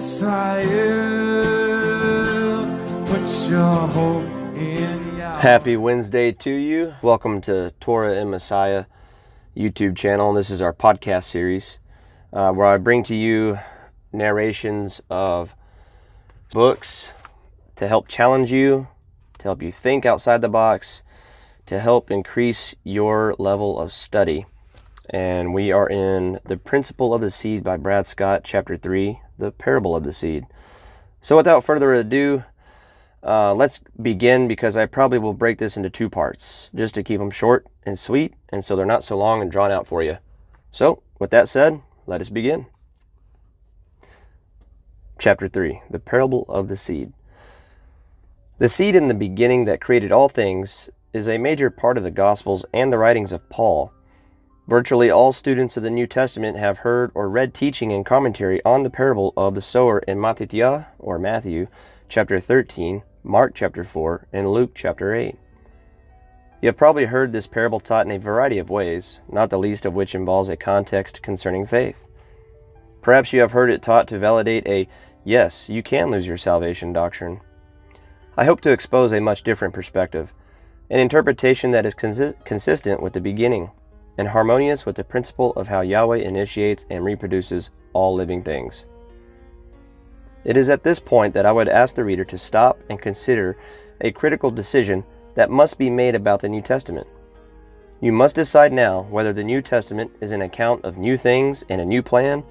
Israel, put your hope in Yahweh. Happy Wednesday to you. Welcome to Torah and Messiah YouTube channel. This is our podcast series where I bring to you narrations of books to help challenge you, to help you think outside the box, to help increase your level of study. And we are in The Principle of the Seed by Brad Scott, Chapter 3, The Parable of the Seed. So without further ado, let's begin, because I probably will break this into two parts, just to keep them short and sweet, and so they're not so long and drawn out for you. So, with that said, let us begin. Chapter 3, The Parable of the Seed. The seed in the beginning that created all things is a major part of the Gospels and the writings of Paul. Virtually all students of the New Testament have heard or read teaching and commentary on the parable of the sower in Matthew chapter 13, Mark chapter 4, and Luke chapter 8. You have probably heard this parable taught in a variety of ways, not the least of which involves a context concerning faith. Perhaps you have heard it taught to validate a yes, you can lose your salvation doctrine. I hope to expose a much different perspective, an interpretation that is consistent with the beginning, and harmonious with the principle of how Yahweh initiates and reproduces all living things. It is at this point that I would ask the reader to stop and consider a critical decision that must be made about the New Testament. You must decide now whether the New Testament is an account of new things and a new plan,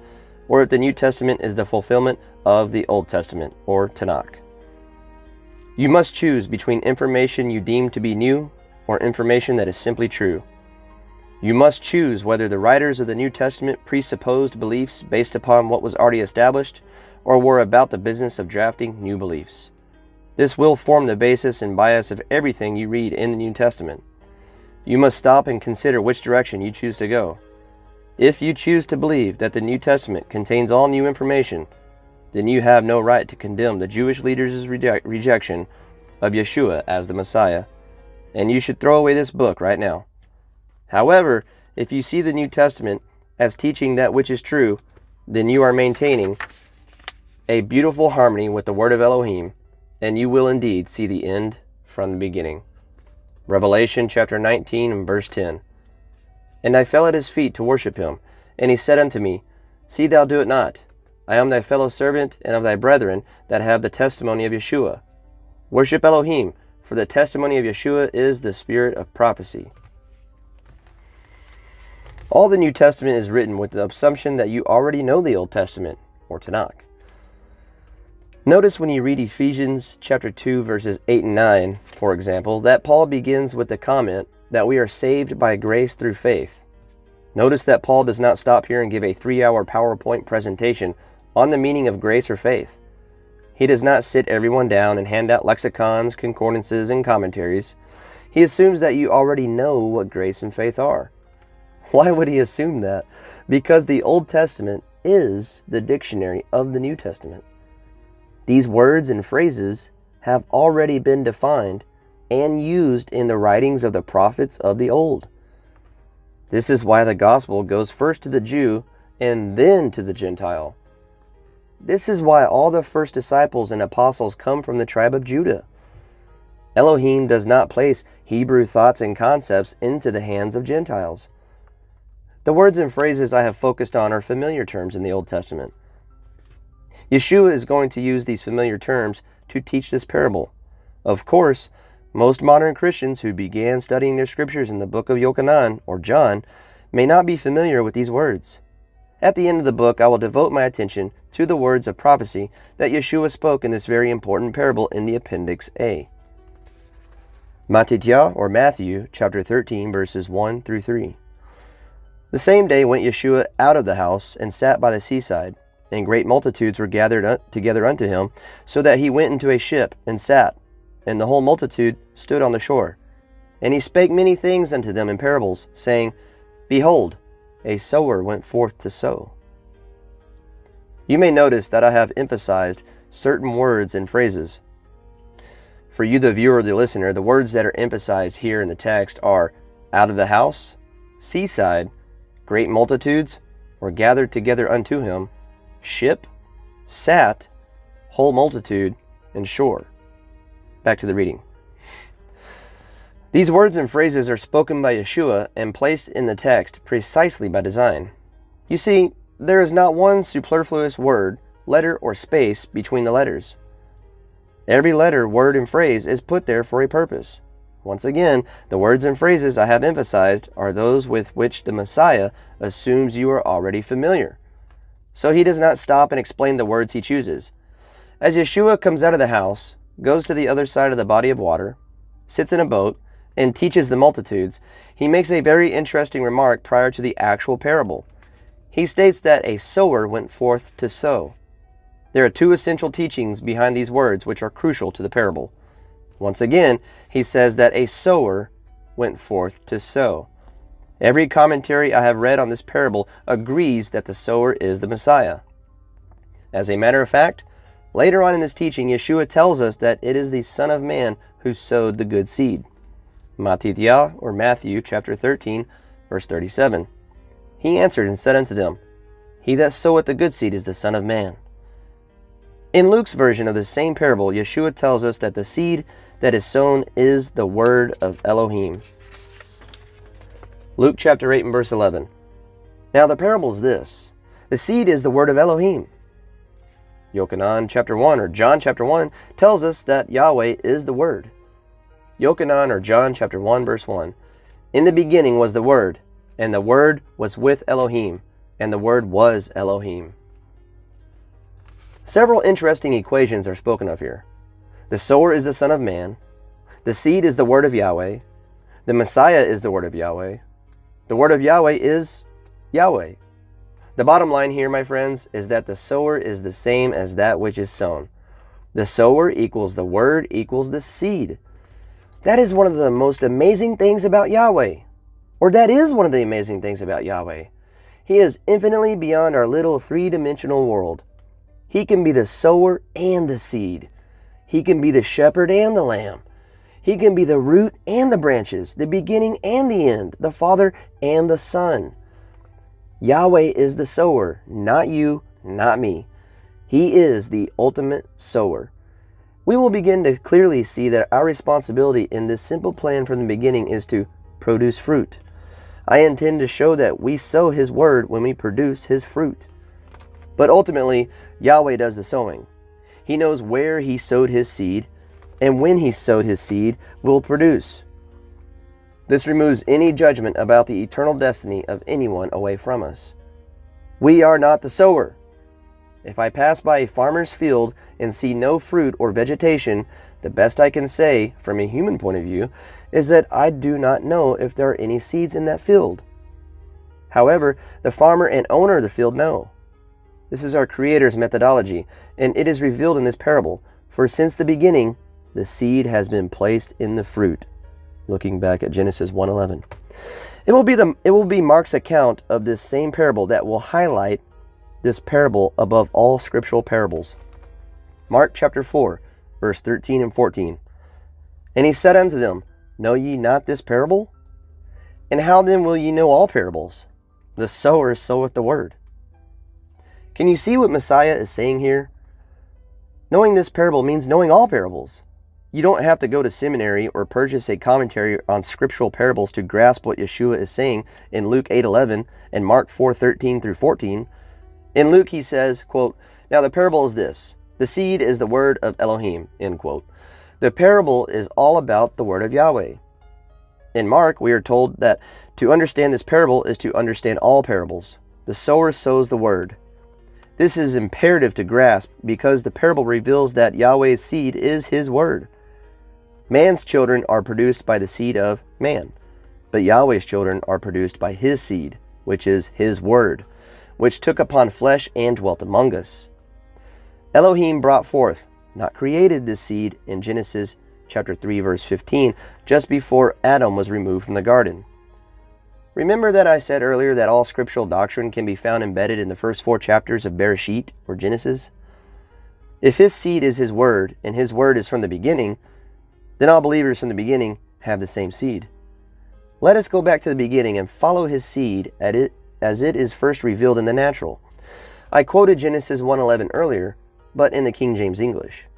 or if the New Testament is the fulfillment of the Old Testament, or Tanakh. You must choose between information you deem to be new or information that is simply true. You must choose whether the writers of the New Testament presupposed beliefs based upon what was already established, or were about the business of drafting new beliefs. This will form the basis and bias of everything you read in the New Testament. You must stop and consider which direction you choose to go. If you choose to believe that the New Testament contains all new information, then you have no right to condemn the Jewish leaders' rejection of Yeshua as the Messiah, and you should throw away this book right now. However, if you see the New Testament as teaching that which is true, then you are maintaining a beautiful harmony with the Word of Elohim, and you will indeed see the end from the beginning. Revelation chapter 19 and verse 10. And I fell at his feet to worship him, and he said unto me, See thou do it not. I am thy fellow servant and of thy brethren that have the testimony of Yeshua. Worship Elohim, for the testimony of Yeshua is the spirit of prophecy. All the New Testament is written with the assumption that you already know the Old Testament, or Tanakh. Notice when you read Ephesians chapter 2 verses 8 and 9, for example, that Paul begins with the comment that we are saved by grace through faith. Notice that Paul does not stop here and give a 3-hour PowerPoint presentation on the meaning of grace or faith. He does not sit everyone down and hand out lexicons, concordances, and commentaries. He assumes that you already know what grace and faith are. Why would he assume that? Because the Old Testament is the dictionary of the New Testament. These words and phrases have already been defined and used in the writings of the prophets of the Old. This is why the gospel goes first to the Jew and then to the Gentile. This is why all the first disciples and apostles come from the tribe of Judah. Elohim does not place Hebrew thoughts and concepts into the hands of Gentiles. The words and phrases I have focused on are familiar terms in the Old Testament. Yeshua is going to use these familiar terms to teach this parable. Of course, most modern Christians who began studying their scriptures in the book of Yochanan, or John, may not be familiar with these words. At the end of the book, I will devote my attention to the words of prophecy that Yeshua spoke in this very important parable in the Appendix A. Matthew chapter 13 verses 1 through 3. The same day went Yeshua out of the house and sat by the seaside, and great multitudes were gathered together unto him, so that he went into a ship and sat, and the whole multitude stood on the shore. And he spake many things unto them in parables, saying, Behold, a sower went forth to sow. You may notice that I have emphasized certain words and phrases. For you, the viewer or the listener, the words that are emphasized here in the text are out of the house, seaside, great multitudes were gathered together unto him, ship, sat, whole multitude, and shore. Back to the reading. These words and phrases are spoken by Yeshua and placed in the text precisely by design. You see, there is not one superfluous word, letter, or space between the letters. Every letter, word, and phrase is put there for a purpose. Once again, the words and phrases I have emphasized are those with which the Messiah assumes you are already familiar. So he does not stop and explain the words he chooses. As Yeshua comes out of the house, goes to the other side of the body of water, sits in a boat, and teaches the multitudes, he makes a very interesting remark prior to the actual parable. He states that a sower went forth to sow. There are two essential teachings behind these words which are crucial to the parable. Once again, he says that a sower went forth to sow. Every commentary I have read on this parable agrees that the sower is the Messiah. As a matter of fact, later on in this teaching, Yeshua tells us that it is the Son of Man who sowed the good seed. Matithya, or Matthew, chapter 13, verse 37. He answered and said unto them, He that soweth the good seed is the Son of Man. In Luke's version of the same parable, Yeshua tells us that the seed that is sown is the word of Elohim. Luke chapter 8 and verse 11. Now the parable is this. The seed is the word of Elohim. Yochanan chapter 1 or John chapter 1 tells us that Yahweh is the word. Yochanan or John chapter 1 verse 1. In the beginning was the Word, and the Word was with Elohim, and the Word was Elohim. Several interesting equations are spoken of here. The sower is the Son of Man. The seed is the Word of Yahweh. The Messiah is the Word of Yahweh. The Word of Yahweh is Yahweh. The bottom line here, my friends, is that the sower is the same as that which is sown. The sower equals the Word equals the seed. That is one of the most amazing things about Yahweh. Or that is one of the amazing things about Yahweh. He is infinitely beyond our little three-dimensional world. He can be the sower and the seed. He can be the shepherd and the lamb. He can be the root and the branches, the beginning and the end, the Father and the Son. Yahweh is the sower, not you, not me. He is the ultimate sower. We will begin to clearly see that our responsibility in this simple plan from the beginning is to produce fruit. I intend to show that we sow His word when we produce His fruit. But ultimately, Yahweh does the sowing. He knows where He sowed His seed, and when He sowed His seed will produce. This removes any judgment about the eternal destiny of anyone away from us. We are not the sower. If I pass by a farmer's field and see no fruit or vegetation, the best I can say, from a human point of view, is that I do not know if there are any seeds in that field. However, the farmer and owner of the field know. This is our Creator's methodology, and it is revealed in this parable. For since the beginning, the seed has been placed in the fruit. Looking back at Genesis 1:11. It will be Mark's account of this same parable that will highlight this parable above all scriptural parables. Mark chapter 4, verse 13 and 14. And he said unto them, Know ye not this parable? And how then will ye know all parables? The sower soweth the word. Can you see what Messiah is saying here? Knowing this parable means knowing all parables. You don't have to go to seminary or purchase a commentary on scriptural parables to grasp what Yeshua is saying in Luke 8:11 and Mark 4:13 through 14. In Luke he says, quote, Now the parable is this, the seed is the word of Elohim, end quote. The parable is all about the word of Yahweh. In Mark, we are told that to understand this parable is to understand all parables. The sower sows the word. This is imperative to grasp because the parable reveals that Yahweh's seed is His word. Man's children are produced by the seed of man, but Yahweh's children are produced by His seed, which is His word, which took upon flesh and dwelt among us. Elohim brought forth, not created, this seed in Genesis chapter 3, verse 15, just before Adam was removed from the garden. Remember that I said earlier that all scriptural doctrine can be found embedded in the first 4 chapters of Bereshit, or Genesis? If His seed is His word, and His word is from the beginning, then all believers from the beginning have the same seed. Let us go back to the beginning and follow His seed as it is first revealed in the natural. I quoted Genesis 1:11 earlier, but in the King James English.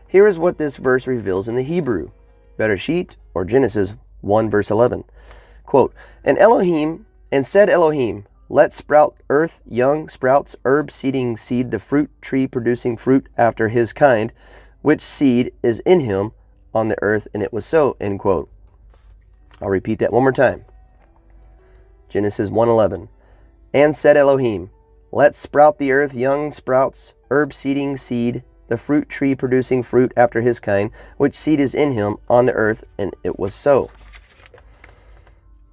Here is what this verse reveals in the Hebrew, Bereshit, or Genesis 1 verse 11. Quote, And said Elohim, let sprout earth young sprouts, herb seeding seed, the fruit tree producing fruit after his kind, which seed is in him on the earth, and it was so, end quote. I'll repeat that one more time. Genesis 1:11. And said Elohim, let sprout the earth young sprouts, herb seeding seed, the fruit tree producing fruit after his kind, which seed is in him on the earth, and it was so.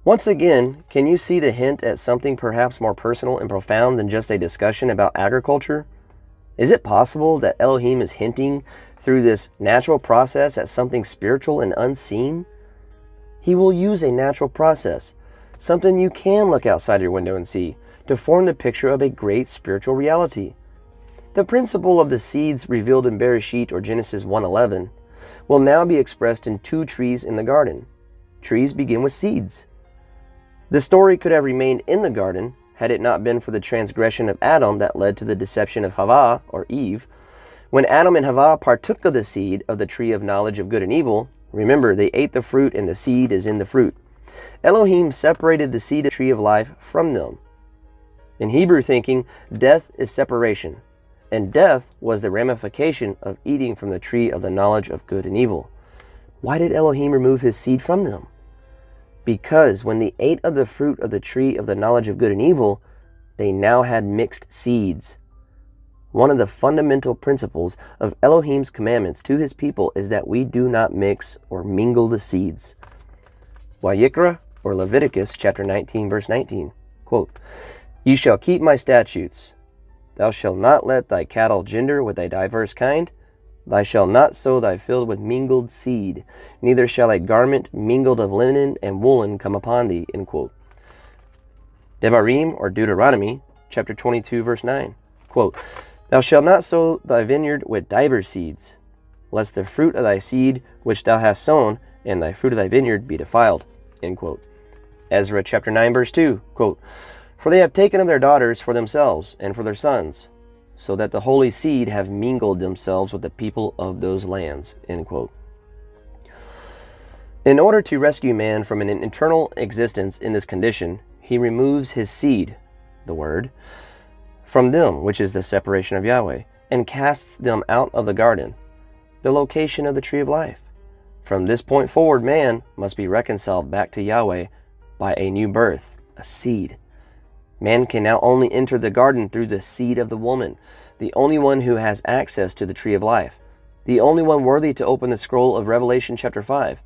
Once again, can you see the hint at something perhaps more personal and profound than just a discussion about agriculture? Is it possible that Elohim is hinting through this natural process at something spiritual and unseen? He will use a natural process, something you can look outside your window and see, to form the picture of a great spiritual reality. The principle of the seeds revealed in Bereshit or Genesis 1:11 will now be expressed in two trees in the garden. Trees begin with seeds. The story could have remained in the garden had it not been for the transgression of Adam that led to the deception of Havah, or Eve. When Adam and Havah partook of the seed of the tree of knowledge of good and evil, remember, they ate the fruit and the seed is in the fruit. Elohim separated the seed of the tree of life from them. In Hebrew thinking, death is separation, and death was the ramification of eating from the tree of the knowledge of good and evil. Why did Elohim remove his seed from them? Because when they ate of the fruit of the tree of the knowledge of good and evil, they now had mixed seeds. One of the fundamental principles of Elohim's commandments to his people is that we do not mix or mingle the seeds. Vayikra, or Leviticus chapter 19 verse 19, quote, You shall keep my statutes. Thou shalt not let thy cattle gender with a diverse kind. Thou shalt not sow thy field with mingled seed, neither shall a garment mingled of linen and woolen come upon thee, end quote. Devarim, or Deuteronomy, chapter 22, verse 9, quote, Thou shalt not sow thy vineyard with divers seeds, lest the fruit of thy seed which thou hast sown and thy fruit of thy vineyard be defiled, end quote. Ezra chapter 9, verse 2, quote, For they have taken of their daughters for themselves and for their sons, so that the holy seed have mingled themselves with the people of those lands, end quote. In order to rescue man from an eternal existence in this condition, he removes his seed, the word, from them, which is the separation of Yahweh, and casts them out of the garden, the location of the tree of life. From this point forward, man must be reconciled back to Yahweh by a new birth, a seed. Man can now only enter the garden through the seed of the woman, the only one who has access to the tree of life, the only one worthy to open the scroll of Revelation chapter 5.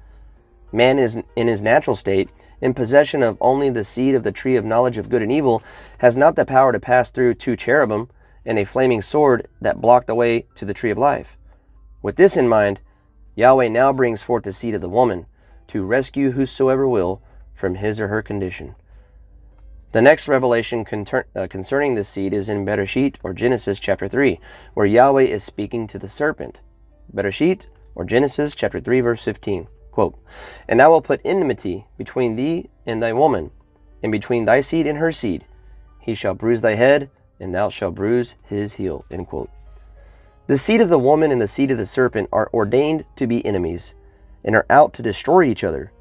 Man is in his natural state, in possession of only the seed of the tree of knowledge of good and evil, has not the power to pass through two cherubim and a flaming sword that block the way to the tree of life. With this in mind, Yahweh now brings forth the seed of the woman to rescue whosoever will from his or her condition. The next revelation concerning this seed is in Bereshit, or Genesis chapter 3, where Yahweh is speaking to the serpent. Bereshit, or Genesis chapter 3, verse 15, quote, And I will put enmity between thee and thy woman, and between thy seed and her seed. He shall bruise thy head, and thou shalt bruise his heel, end quote. The seed of the woman and the seed of the serpent are ordained to be enemies, and are out to destroy each other.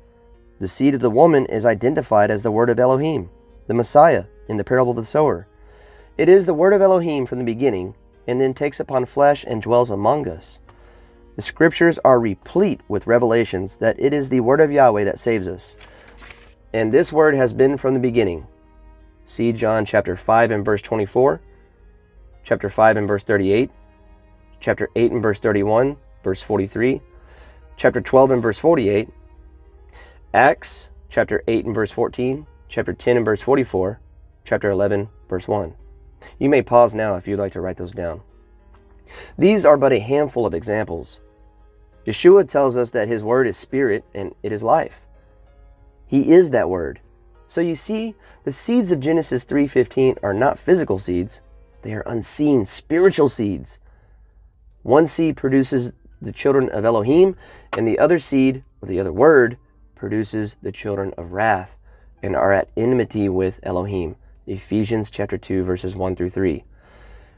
The seed of the woman is identified as the word of Elohim, the Messiah, in the parable of the sower. It is the word of Elohim from the beginning, and then takes upon flesh and dwells among us. The scriptures are replete with revelations that it is the word of Yahweh that saves us. And this word has been from the beginning. See John chapter 5 and verse 24, chapter 5 and verse 38, chapter 8 and verse 31, verse 43, chapter 12 and verse 48, Acts chapter 8 and verse 14, chapter 10 and verse 44, chapter 11, verse 1. You may pause now if you'd like to write those down. These are but a handful of examples. Yeshua tells us that his word is spirit and it is life. He is that word. So you see, the seeds of Genesis 3:15 are not physical seeds. They are unseen, spiritual seeds. One seed produces the children of Elohim, and the other seed, or the other word, produces the children of wrath, and are at enmity with Elohim. Ephesians chapter 2, verses 1 through 3.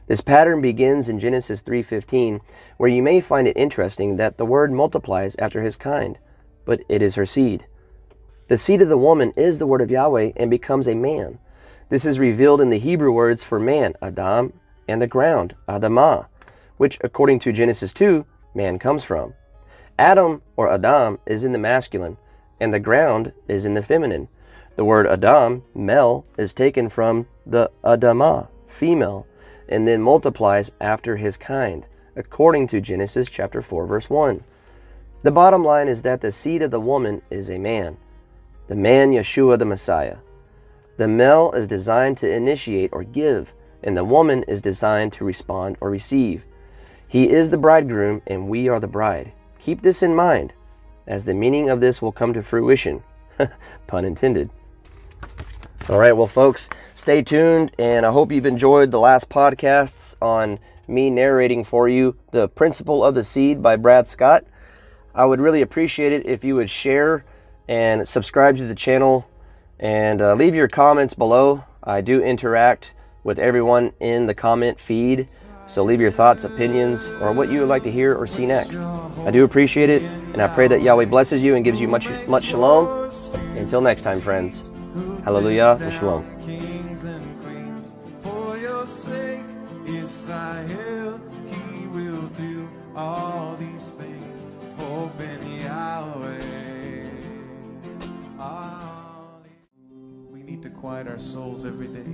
This pattern begins in Genesis 3:15, where you may find it interesting that the word multiplies after his kind, but it is her seed. The seed of the woman is the word of Yahweh and becomes a man. This is revealed in the Hebrew words for man, Adam, and the ground, Adamah, which, according to Genesis 2, man comes from. Adam, or Adam, is in the masculine, and the ground is in the feminine. The word Adam, male, is taken from the Adamah, female, and then multiplies after his kind, according to Genesis chapter 4, verse 1. The bottom line is that the seed of the woman is a man, the man Yeshua the Messiah. The male is designed to initiate or give, and the woman is designed to respond or receive. He is the bridegroom, and we are the bride. Keep this in mind, as the meaning of this will come to fruition. Pun intended. All right, well, folks, stay tuned, and I hope you've enjoyed the last podcasts on me narrating for you The Principle of the Seed by Brad Scott. I would really appreciate it if you would share and subscribe to the channel and leave your comments below. I do interact with everyone in the comment feed, so leave your thoughts, opinions, or what you would like to hear or see next. I do appreciate it, and I pray that Yahweh blesses you and gives you much shalom. Until next time, friends. Hallelujah and shalom. Kings and queens, for your sake, Israel, he will do all these things. Hope in Yahweh. We need to quiet our souls every day.